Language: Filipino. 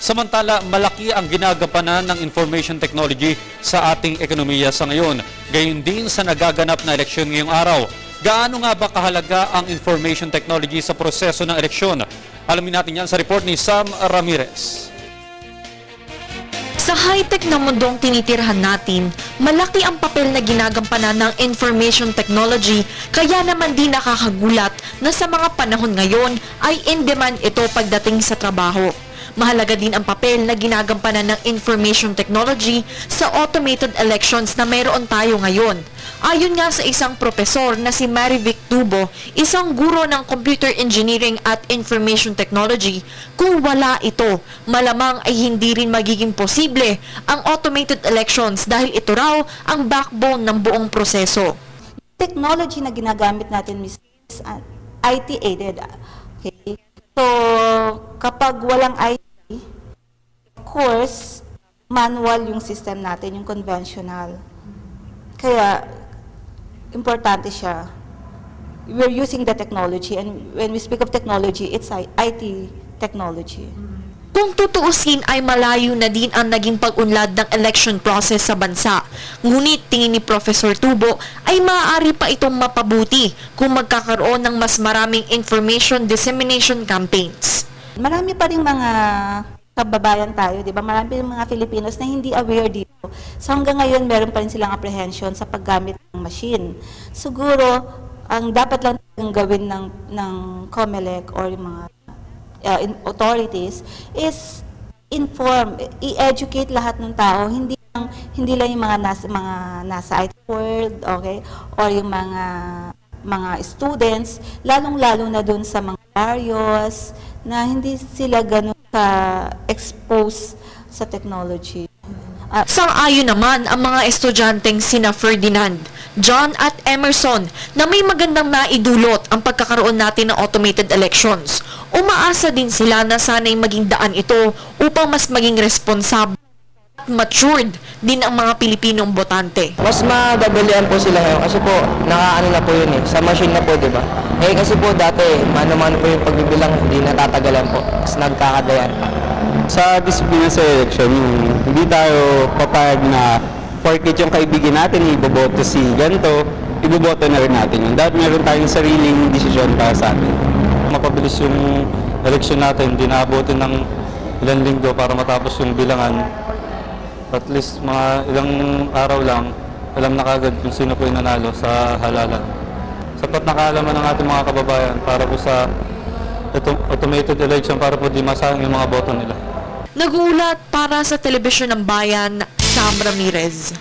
Samantala, malaki ang ginagampanan ng information technology sa ating ekonomiya sa ngayon. Gayon din sa nagaganap na eleksyon ngayong araw. Gaano nga ba kahalaga ang information technology sa proseso ng eleksyon? Alamin natin yan sa report ni Sam Ramirez. Sa high-tech na mundong tinitirhan natin, malaki ang papel na ginagampanan ng information technology, kaya naman di nakakagulat na sa mga panahon ngayon ay in-demand ito pagdating sa trabaho. Mahalaga din ang papel na ginagampanan ng information technology sa automated elections na mayroon tayo ngayon. Ayon nga sa isang propesor na si Marivic Tubo, isang guro ng computer engineering at information technology, kung wala ito, malamang ay hindi rin magiging posible ang automated elections dahil ito raw ang backbone ng buong proseso. Technology na ginagamit natin is IT-aided. Okay? So, kapag walang IT, of course, manual yung system natin, yung conventional. Kaya, importante siya. We're using the technology, and when we speak of technology, it's IT technology. Kung tutuusin ay malayo na din ang naging pag-unlad ng election process sa bansa. Ngunit tingin ni Professor Tubo ay maaari pa itong mapabuti kung magkakaroon ng mas maraming information dissemination campaigns. Marami pa rin mga kababayan tayo, di ba? Marami pa rin mga Filipinos na hindi aware dito. So hanggang ngayon, meron pa rin silang apprehension sa paggamit ng machine. Siguro, ang dapat lang gawin ng COMELEC or yung mga authorities is inform, i-educate lahat ng tao, hindi lang yung mga nasa IT world, okay? Or yung mga students, lalong-lalo na dun sa mga barrios na hindi sila ganun ka-expose sa technology. Sang-ayon naman ang mga estudyanteng sina Ferdinand, John at Emerson na may magandang naidulot ang pagkakaroon natin ng automated elections. Umaasa din sila na sana'y maging daan ito upang mas maging responsable at matured din ang mga Pilipinong botante. Mas madadalian po sila ngayon kasi po nakaano na po yun sa machine na po, di ba? Kasi po dati, mano-mano po yung pagbibilang, hindi natatagalan po, mas nagkakadayan pa. Sa disiplina sa election, hindi tayo papayag na porket yung kaibigan natin, iboboto si ganito, iboboto na rin natin yun. Dahil meron tayong sariling desisyon para sa atin. Mapabilis yung election natin, hindi naabutin ng ilang linggo para matapos yung bilangan. At least mga ilang araw lang, alam na kagad kung sino po yung nanalo sa halalan. Sapat na kaalaman ng ating mga kababayan para po sa automated election para po di masayang yung mga boto nila. Nagulat para sa Telebisyon ng Bayan, Sam Ramirez.